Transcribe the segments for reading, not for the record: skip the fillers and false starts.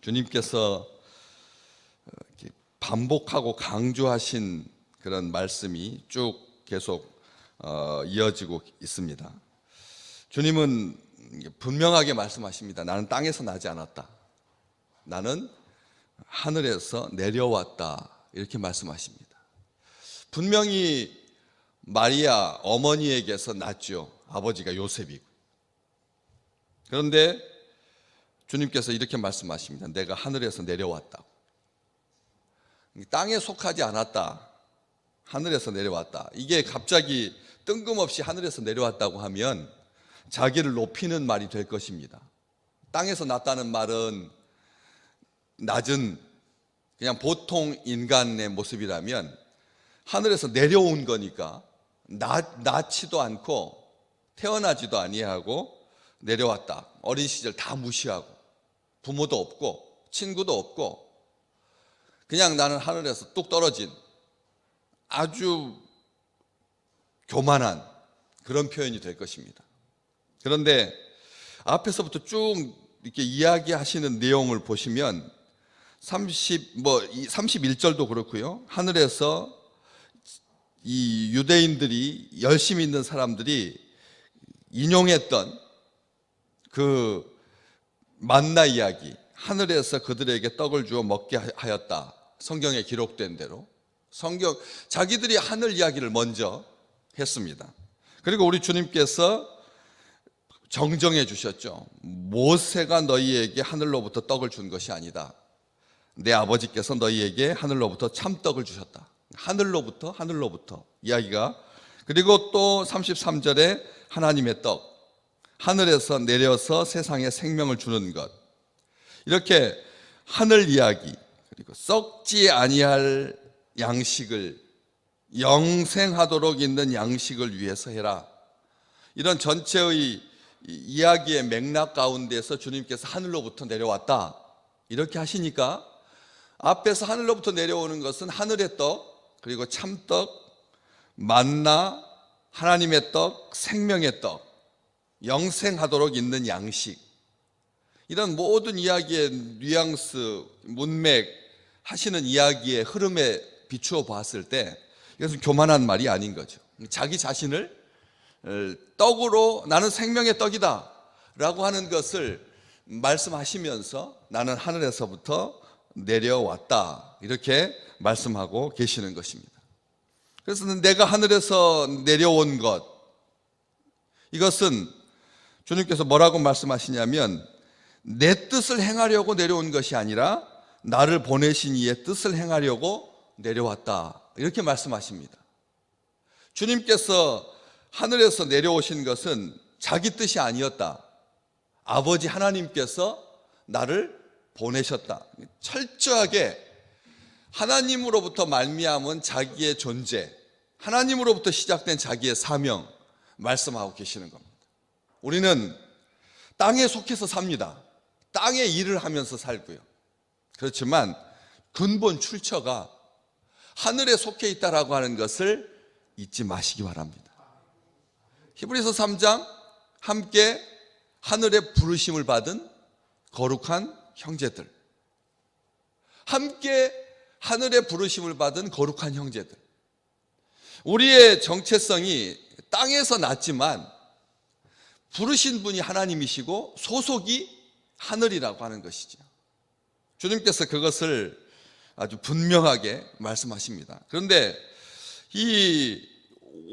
주님께서 반복하고 강조하신 그런 말씀이 쭉 계속 이어지고 있습니다. 주님은 분명하게 말씀하십니다. 나는 땅에서 나지 않았다. 나는 하늘에서 내려왔다. 이렇게 말씀하십니다. 분명히 마리아 어머니에게서 났죠. 아버지가 요셉이고. 그런데 주님께서 이렇게 말씀하십니다. 내가 하늘에서 내려왔다고. 땅에 속하지 않았다. 하늘에서 내려왔다. 이게 갑자기 뜬금없이 하늘에서 내려왔다고 하면 자기를 높이는 말이 될 것입니다. 땅에서 났다는 말은 낮은 그냥 보통 인간의 모습이라면 하늘에서 내려온 거니까 낳지도 않고 태어나지도 아니하고 내려왔다. 어린 시절 다 무시하고 부모도 없고 친구도 없고 그냥 나는 하늘에서 뚝 떨어진 아주 교만한 그런 표현이 될 것입니다. 그런데 앞에서부터 쭉 이렇게 이야기하시는 내용을 보시면 31절도 그렇고요. 하늘에서 이 유대인들이 열심히 있는 사람들이 인용했던 그 만나 이야기, 하늘에서 그들에게 떡을 주어 먹게 하였다. 성경에 기록된 대로 자기들이 하늘 이야기를 먼저 했습니다. 그리고 우리 주님께서 정정해 주셨죠. 모세가 너희에게 하늘로부터 떡을 준 것이 아니다. 내 아버지께서 너희에게 하늘로부터 참떡을 주셨다. 하늘로부터 이야기가. 그리고 또 33절에 하나님의 떡, 하늘에서 내려서 세상에 생명을 주는 것. 이렇게 하늘 이야기, 그리고 썩지 아니할 양식을 영생하도록 있는 양식을 위해서 해라. 이런 전체의 이야기의 맥락 가운데서 주님께서 하늘로부터 내려왔다. 이렇게 하시니까 앞에서 하늘로부터 내려오는 것은 하늘의 떡, 그리고 참떡, 만나, 하나님의 떡, 생명의 떡, 영생하도록 있는 양식. 이런 모든 이야기의 뉘앙스, 문맥 하시는 이야기의 흐름에 비추어 봤을 때 이것은 교만한 말이 아닌 거죠. 자기 자신을 떡으로 나는 생명의 떡이다 라고 하는 것을 말씀하시면서 나는 하늘에서부터 내려왔다 이렇게 말씀하고 계시는 것입니다. 그래서 내가 하늘에서 내려온 것, 이것은 주님께서 뭐라고 말씀하시냐면 내 뜻을 행하려고 내려온 것이 아니라 나를 보내신 이의 뜻을 행하려고 내려왔다 이렇게 말씀하십니다. 주님께서 하늘에서 내려오신 것은 자기 뜻이 아니었다. 아버지 하나님께서 나를 보내셨다. 철저하게 하나님으로부터 말미암은 자기의 존재, 하나님으로부터 시작된 자기의 사명 말씀하고 계시는 겁니다. 우리는 땅에 속해서 삽니다. 땅의 일을 하면서 살고요. 그렇지만 근본 출처가 하늘에 속해 있다라고 하는 것을 잊지 마시기 바랍니다. 히브리서 3장 함께 하늘의 부르심을 받은 거룩한 형제들, 함께 하늘의 부르심을 받은 거룩한 형제들. 우리의 정체성이 땅에서 났지만 부르신 분이 하나님이시고 소속이 하늘이라고 하는 것이죠. 주님께서 그것을 아주 분명하게 말씀하십니다. 그런데 이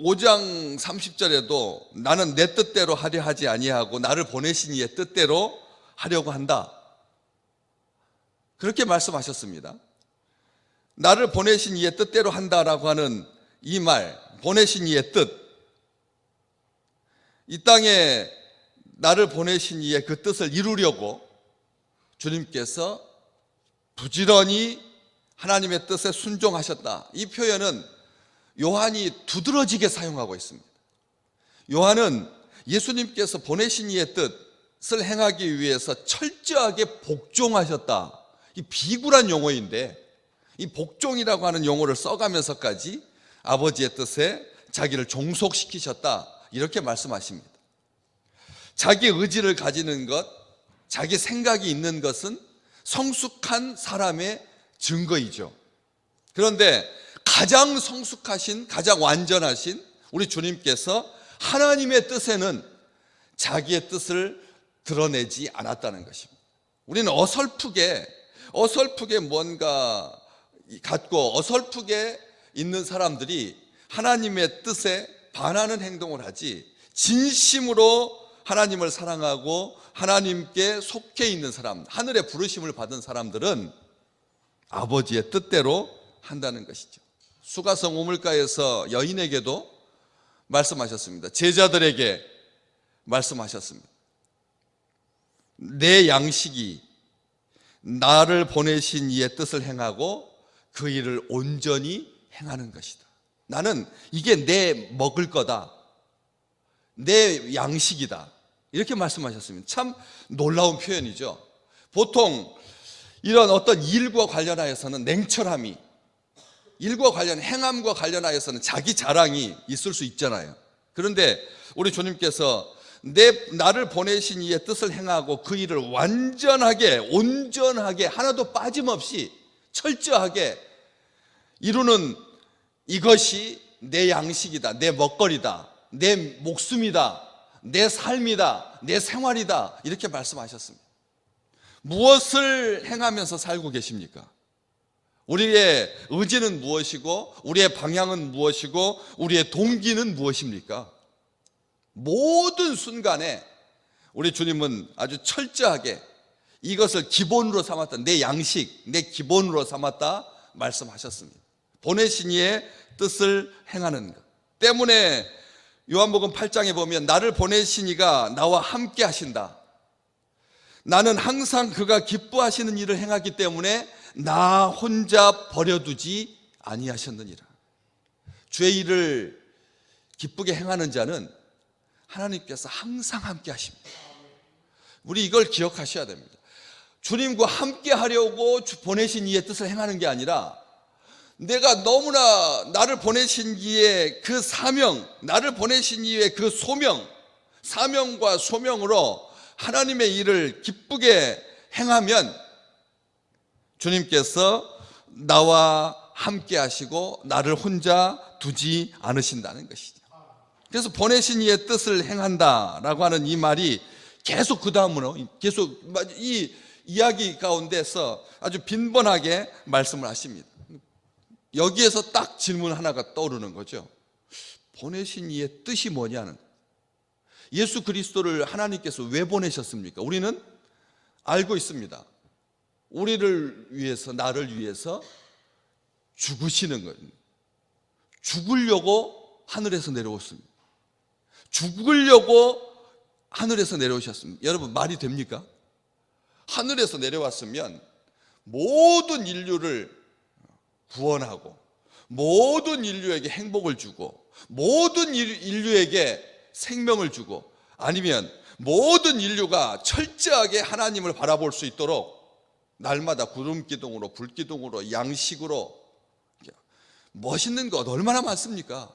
5장 30절에도 나는 내 뜻대로 하려 하지 아니하고 나를 보내신 이의 뜻대로 하려고 한다. 그렇게 말씀하셨습니다. 나를 보내신 이의 뜻대로 한다라고 하는 이 말, 보내신 이의 뜻, 이 땅에 나를 보내신 이의 그 뜻을 이루려고 주님께서 부지런히 하나님의 뜻에 순종하셨다. 이 표현은 요한이 두드러지게 사용하고 있습니다. 요한은 예수님께서 보내신 이의 뜻을 행하기 위해서 철저하게 복종하셨다. 이 비굴한 용어인데 이 복종이라고 하는 용어를 써가면서까지 아버지의 뜻에 자기를 종속시키셨다. 이렇게 말씀하십니다. 자기 의지를 가지는 것, 자기 생각이 있는 것은 성숙한 사람의 증거이죠. 그런데 가장 성숙하신, 가장 완전하신 우리 주님께서 하나님의 뜻에는 자기의 뜻을 드러내지 않았다는 것입니다. 우리는 어설프게 뭔가 갖고 어설프게 있는 사람들이 하나님의 뜻에 반하는 행동을 하지, 진심으로 하나님을 사랑하고 하나님께 속해 있는 사람, 하늘의 부르심을 받은 사람들은 아버지의 뜻대로 한다는 것이죠. 수가성 우물가에서 여인에게도 말씀하셨습니다. 제자들에게 말씀하셨습니다. 내 양식이 나를 보내신 이의 뜻을 행하고 그 일을 온전히 행하는 것이다. 나는 이게 내 먹을 거다, 내 양식이다, 이렇게 말씀하셨습니다. 참 놀라운 표현이죠. 보통 이런 어떤 일과 관련하여서는 냉철함이, 일과 관련, 행함과 관련하여서는 자기 자랑이 있을 수 있잖아요. 그런데 우리 주님께서 나를 보내신 이의 뜻을 행하고 그 일을 완전하게, 온전하게, 하나도 빠짐없이 철저하게 이루는 이것이 내 양식이다, 내 먹거리다, 내 목숨이다, 내 삶이다, 내 생활이다, 이렇게 말씀하셨습니다. 무엇을 행하면서 살고 계십니까? 우리의 의지는 무엇이고 우리의 방향은 무엇이고 우리의 동기는 무엇입니까? 모든 순간에 우리 주님은 아주 철저하게 이것을 기본으로 삼았다, 내 양식, 내 기본으로 삼았다 말씀하셨습니다. 보내신 이의 뜻을 행하는 것 때문에 요한복음 8장에 보면 나를 보내신 이가 나와 함께 하신다, 나는 항상 그가 기뻐하시는 일을 행하기 때문에 나 혼자 버려두지 아니하셨느니라. 주의 일을 기쁘게 행하는 자는 하나님께서 항상 함께 하십니다. 우리 이걸 기억하셔야 됩니다. 주님과 함께 하려고 보내신 이의 뜻을 행하는 게 아니라 내가 너무나 나를 보내신 이의 그 사명, 나를 보내신 이의 그 소명, 사명과 소명으로 하나님의 일을 기쁘게 행하면 주님께서 나와 함께 하시고 나를 혼자 두지 않으신다는 것이죠. 그래서 보내신 이의 뜻을 행한다라고 하는 이 말이 계속 그 다음으로 계속 이 이야기 가운데서 아주 빈번하게 말씀을 하십니다. 여기에서 딱 질문 하나가 떠오르는 거죠. 보내신 이의 뜻이 뭐냐는, 예수 그리스도를 하나님께서 왜 보내셨습니까? 우리는 알고 있습니다. 우리를 위해서, 나를 위해서 죽으시는 거예요. 죽으려고 하늘에서 내려오셨습니다. 죽으려고 하늘에서 내려오셨습니다. 여러분, 말이 됩니까? 하늘에서 내려왔으면 모든 인류를 구원하고 모든 인류에게 행복을 주고 모든 인류에게 생명을 주고, 아니면 모든 인류가 철저하게 하나님을 바라볼 수 있도록 날마다 구름 기둥으로, 불 기둥으로, 양식으로 멋있는 것 얼마나 많습니까?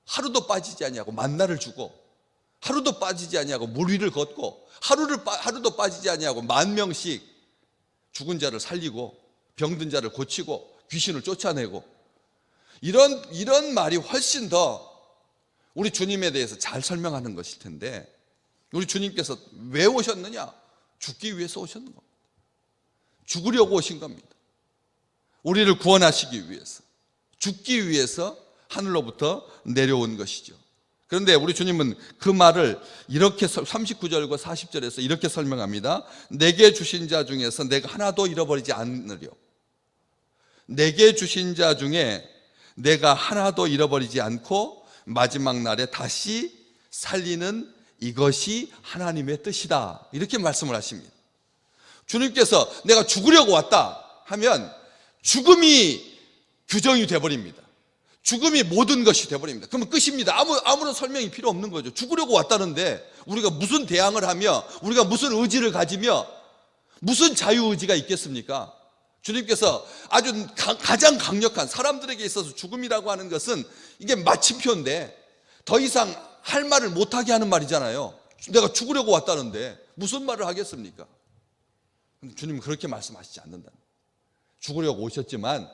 하루도 빠지지 아니하고 만나를 주고, 하루도 빠지지 아니하고 물 위를 걷고, 하루도 빠지지 아니하고 10,000명씩 죽은 자를 살리고 병든 자를 고치고 귀신을 쫓아내고, 이런 말이 훨씬 더 우리 주님에 대해서 잘 설명하는 것일 텐데, 우리 주님께서 왜 오셨느냐? 죽기 위해서 오셨는 겁니다. 죽으려고 오신 겁니다. 우리를 구원하시기 위해서, 죽기 위해서 하늘로부터 내려온 것이죠. 그런데 우리 주님은 그 말을 이렇게 39절과 40절에서 이렇게 설명합니다. 내게 주신 자 중에서 내가 하나도 잃어버리지 않으려. 내게 주신 자 중에 내가 하나도 잃어버리지 않고 마지막 날에 다시 살리는 이것이 하나님의 뜻이다, 이렇게 말씀을 하십니다. 주님께서 내가 죽으려고 왔다 하면 죽음이 규정이 돼버립니다. 죽음이 모든 것이 돼버립니다. 그러면 끝입니다. 아무런 설명이 필요 없는 거죠. 죽으려고 왔다는데 우리가 무슨 대항을 하며, 우리가 무슨 의지를 가지며, 무슨 자유의지가 있겠습니까? 주님께서 아주 가장 강력한, 사람들에게 있어서 죽음이라고 하는 것은 이게 마침표인데 더 이상 할 말을 못하게 하는 말이잖아요. 내가 죽으려고 왔다는데 무슨 말을 하겠습니까? 근데 주님은 그렇게 말씀하시지 않는다. 죽으려고 오셨지만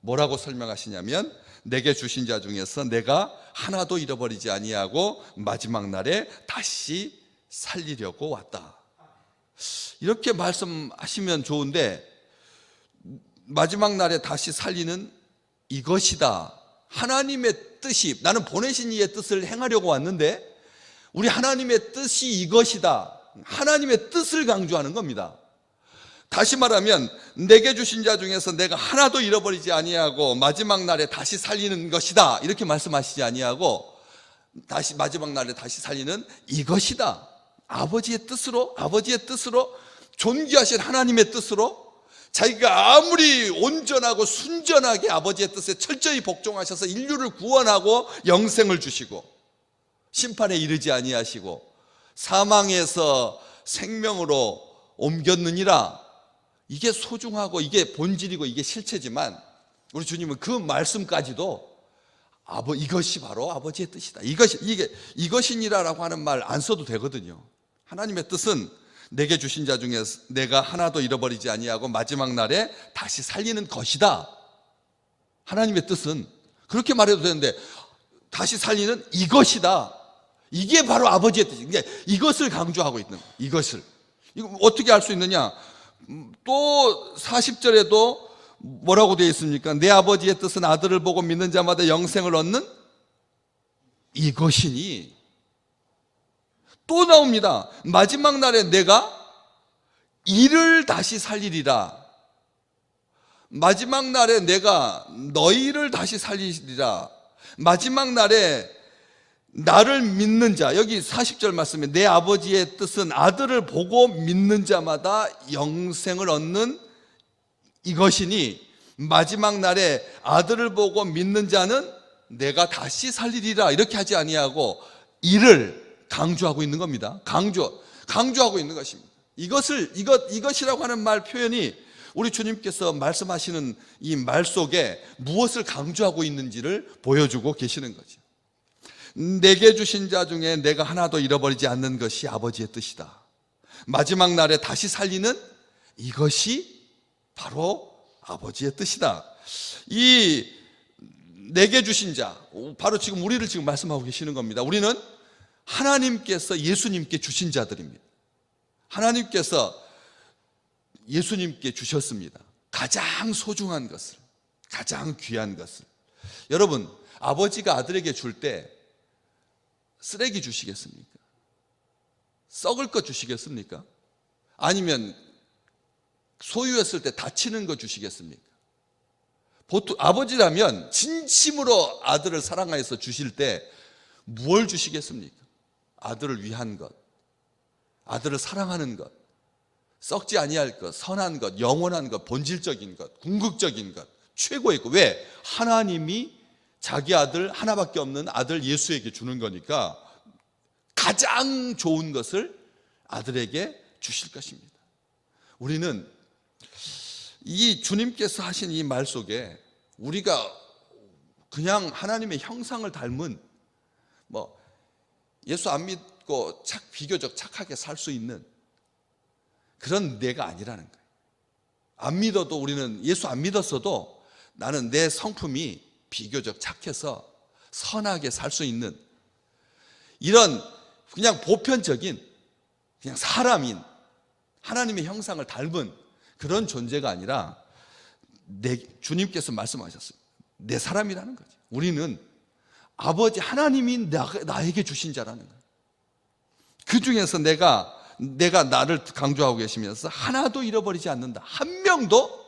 뭐라고 설명하시냐면 내게 주신 자 중에서 내가 하나도 잃어버리지 아니하고 마지막 날에 다시 살리려고 왔다. 이렇게 말씀하시면 좋은데 마지막 날에 다시 살리는 이것이다. 하나님의 뜻이, 나는 보내신 이의 뜻을 행하려고 왔는데 우리 하나님의 뜻이 이것이다. 하나님의 뜻을 강조하는 겁니다. 다시 말하면 내게 주신 자 중에서 내가 하나도 잃어버리지 아니하고 마지막 날에 다시 살리는 것이다. 이렇게 말씀하시지 아니하고 다시 마지막 날에 다시 살리는 이것이다. 아버지의 뜻으로 존귀하신 하나님의 뜻으로 자기가 아무리 온전하고 순전하게 아버지의 뜻에 철저히 복종하셔서 인류를 구원하고 영생을 주시고 심판에 이르지 아니하시고 사망에서 생명으로 옮겼느니라. 이게 소중하고 이게 본질이고 이게 실체지만 우리 주님은 그 말씀까지도 이것이 바로 아버지의 뜻이다. 이것이니라라고 하는 말 안 써도 되거든요. 하나님의 뜻은 내게 주신 자 중에 내가 하나도 잃어버리지 아니하고 마지막 날에 다시 살리는 것이다. 하나님의 뜻은 그렇게 말해도 되는데 다시 살리는 이것이다. 이게 바로 아버지의 뜻이에요. 이것을 강조하고 있는 거예요. 이것을. 이거 어떻게 알 수 있느냐? 또 40절에도 뭐라고 되어 있습니까? 내 아버지의 뜻은 아들을 보고 믿는 자마다 영생을 얻는 이것이니. 또 나옵니다. 마지막 날에 내가 이를 다시 살리리라. 마지막 날에 내가 너희를 다시 살리리라. 마지막 날에 나를 믿는 자, 여기 40절 말씀에 내 아버지의 뜻은 아들을 보고 믿는 자마다 영생을 얻는 이것이니 마지막 날에 아들을 보고 믿는 자는 내가 다시 살리리라. 이렇게 하지 아니하고 이를 강조하고 있는 겁니다. 강조하고 있는 것입니다. 이것이라고 하는 말 표현이 우리 주님께서 말씀하시는 이 말 속에 무엇을 강조하고 있는지를 보여주고 계시는 거죠. 내게 주신 자 중에 내가 하나도 잃어버리지 않는 것이 아버지의 뜻이다. 마지막 날에 다시 살리는 이것이 바로 아버지의 뜻이다. 이 내게 주신 자, 바로 지금 우리를 지금 말씀하고 계시는 겁니다. 우리는 하나님께서 예수님께 주신 자들입니다. 하나님께서 예수님께 주셨습니다. 가장 소중한 것을, 가장 귀한 것을. 여러분, 아버지가 아들에게 줄 때 쓰레기 주시겠습니까? 썩을 것 주시겠습니까? 아니면 소유했을 때 다치는 것 주시겠습니까? 보통 아버지라면 진심으로 아들을 사랑하여서 주실 때 무엇을 주시겠습니까? 아들을 위한 것, 아들을 사랑하는 것, 썩지 아니할 것, 선한 것, 영원한 것, 본질적인 것, 궁극적인 것, 최고의 것. 왜? 하나님이 자기 아들 하나밖에 없는 아들 예수에게 주는 거니까 가장 좋은 것을 아들에게 주실 것입니다. 우리는 이 주님께서 하신 이 말 속에 우리가 그냥 하나님의 형상을 닮은 예수 안 믿고 비교적 착하게 살 수 있는 그런 내가 아니라는 거예요. 안 믿어도 우리는 예수 안 믿었어도 나는 내 성품이 비교적 착해서 선하게 살 수 있는 이런 그냥 보편적인 그냥 사람인 하나님의 형상을 닮은 그런 존재가 아니라 주님께서 말씀하셨어요. 내 사람이라는 거죠. 우리는 아버지 하나님이 나에게 주신 자라는 거예요. 그 중에서 내가 나를 강조하고 계시면서 하나도 잃어버리지 않는다. 한 명도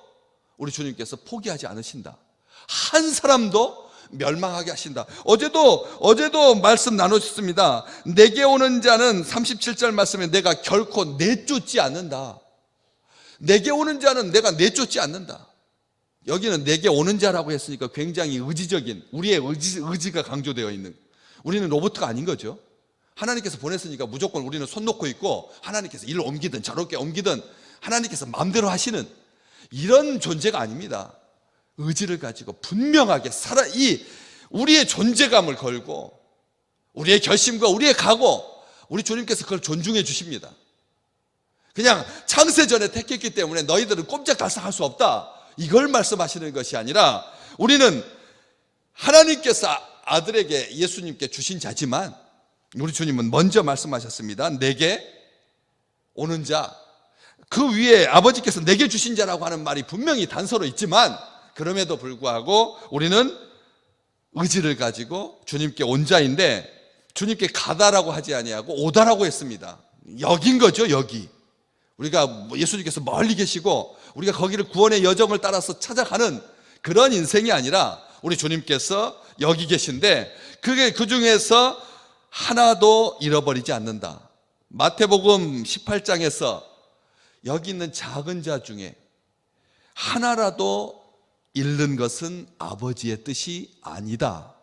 우리 주님께서 포기하지 않으신다. 한 사람도 멸망하게 하신다. 어제도 말씀 나누셨습니다. 내게 오는 자는 37절 말씀에 내가 결코 내쫓지 않는다. 내게 오는 자는 내가 내쫓지 않는다. 여기는 내게 오는 자라고 했으니까 굉장히 의지적인 우리의 의지가 강조되어 있는, 우리는 로봇가 아닌 거죠. 하나님께서 보냈으니까 무조건 우리는 손 놓고 있고 하나님께서 일을 옮기든 저렇게 옮기든 하나님께서 마음대로 하시는 이런 존재가 아닙니다. 의지를 가지고 분명하게 우리의 존재감을 걸고 우리의 결심과 우리의 각오, 우리 주님께서 그걸 존중해 주십니다. 그냥 창세전에 택했기 때문에 너희들은 꼼짝달싹할 수 없다, 이걸 말씀하시는 것이 아니라, 우리는 하나님께서 아들에게, 예수님께 주신 자지만 우리 주님은 먼저 말씀하셨습니다. 내게 오는 자, 그 위에 아버지께서 내게 주신 자라고 하는 말이 분명히 단서로 있지만, 그럼에도 불구하고 우리는 의지를 가지고 주님께 온 자인데, 주님께 가다라고 하지 아니하고 오다라고 했습니다. 여긴 거죠, 여기. 우리가 예수님께서 멀리 계시고 우리가 거기를 구원의 여정을 따라서 찾아가는 그런 인생이 아니라, 우리 주님께서 여기 계신데 그게 그 중에서 하나도 잃어버리지 않는다. 마태복음 18장에서 여기 있는 작은 자 중에 하나라도 잃는 것은 아버지의 뜻이 아니다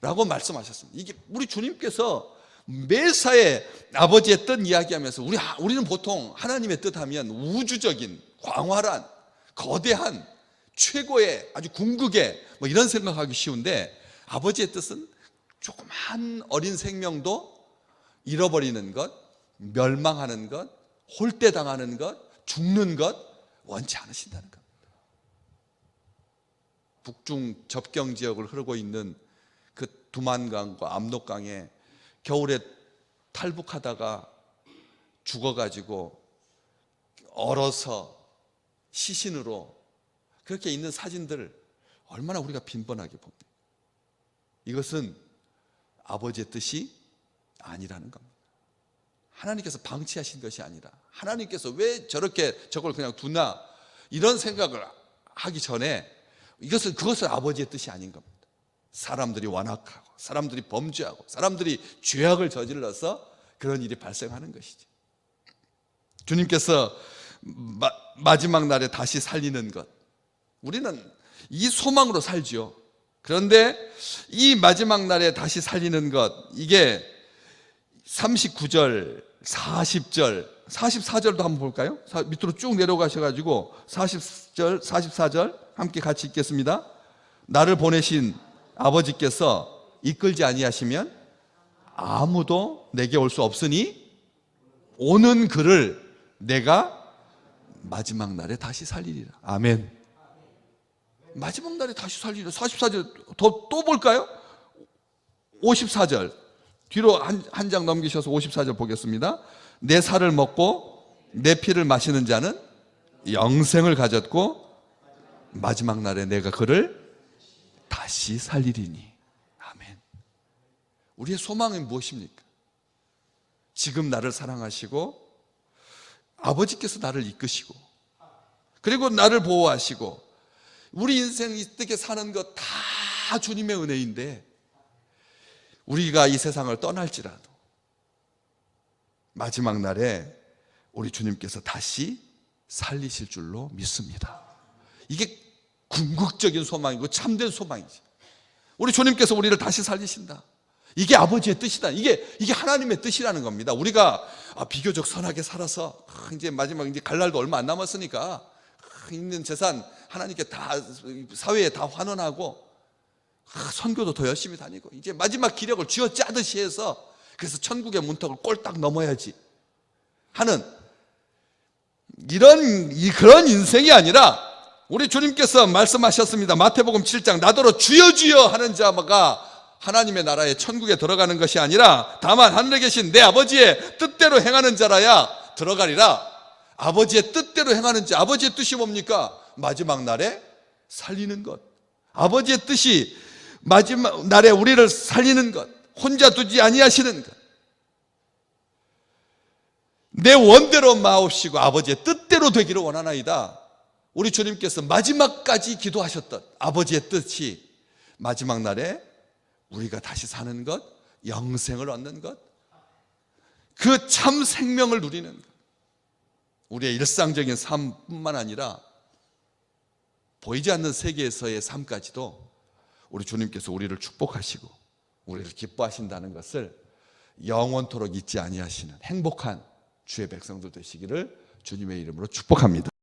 라고 말씀하셨습니다. 이게 우리 주님께서 매사에 아버지의 뜻 이야기하면서, 우리는 보통 하나님의 뜻하면 우주적인 광활한 거대한 최고의 아주 궁극의 뭐 이런 생각하기 쉬운데, 아버지의 뜻은 조그만 어린 생명도 잃어버리는 것, 멸망하는 것, 홀대당하는 것, 죽는 것 원치 않으신다는 겁니다. 북중 접경 지역을 흐르고 있는 그 두만강과 압록강에 겨울에 탈북하다가 죽어가지고 얼어서 시신으로 그렇게 있는 사진들 얼마나 우리가 빈번하게 봅니다. 이것은 아버지의 뜻이 아니라는 겁니다. 하나님께서 방치하신 것이 아니라, 하나님께서 왜 저렇게 저걸 그냥 두나, 이런 생각을 하기 전에 그것은 아버지의 뜻이 아닌 겁니다. 사람들이 완악하고 사람들이 범죄하고 사람들이 죄악을 저질러서 그런 일이 발생하는 것이죠. 주님께서 마지막 날에 다시 살리는 것, 우리는 이 소망으로 살지요. 그런데 이 마지막 날에 다시 살리는 것, 이게 39절, 40절, 44절도 한번 볼까요? 밑으로 쭉 내려가셔가지고 40절, 44절 함께 같이 읽겠습니다. 나를 보내신 아버지께서 이끌지 아니하시면 아무도 내게 올 수 없으니 오는 그를 내가 마지막 날에 다시 살리리라. 아멘. 마지막 날에 다시 살리리라. 44절 또 볼까요? 54절 뒤로 한 장 넘기셔서 54절 보겠습니다. 내 살을 먹고 내 피를 마시는 자는 영생을 가졌고 마지막 날에 내가 그를 다시 살리리니. 아멘. 우리의 소망은 무엇입니까? 지금 나를 사랑하시고 아버지께서 나를 이끄시고 그리고 나를 보호하시고 우리 인생 이렇게 사는 것 다 주님의 은혜인데, 우리가 이 세상을 떠날지라도 마지막 날에 우리 주님께서 다시 살리실 줄로 믿습니다. 이게 궁극적인 소망이고 참된 소망이지. 우리 주님께서 우리를 다시 살리신다. 이게 아버지의 뜻이다. 이게 하나님의 뜻이라는 겁니다. 우리가 비교적 선하게 살아서 이제 마지막 이제 갈 날도 얼마 안 남았으니까 있는 재산 하나님께 다 사회에 다 환원하고 선교도 더 열심히 다니고 이제 마지막 기력을 쥐어짜듯이 해서 그래서 천국의 문턱을 꼴딱 넘어야지 하는 그런 인생이 아니라, 우리 주님께서 말씀하셨습니다. 마태복음 7장 나더러 주여 주여 하는 자가 하나님의 나라에 천국에 들어가는 것이 아니라 다만 하늘에 계신 내 아버지의 뜻대로 행하는 자라야 들어가리라. 아버지의 뜻대로 행하는 자, 아버지의 뜻이 뭡니까? 마지막 날에 살리는 것. 아버지의 뜻이 마지막 날에 우리를 살리는 것, 혼자 두지 아니하시는 것. 내 원대로 마옵시고 아버지의 뜻대로 되기를 원하나이다. 우리 주님께서 마지막까지 기도하셨던 아버지의 뜻이 마지막 날에 우리가 다시 사는 것, 영생을 얻는 것, 그 참 생명을 누리는 것. 우리의 일상적인 삶뿐만 아니라 보이지 않는 세계에서의 삶까지도 우리 주님께서 우리를 축복하시고 우리를 기뻐하신다는 것을 영원토록 잊지 아니하시는 행복한 주의 백성들 되시기를 주님의 이름으로 축복합니다.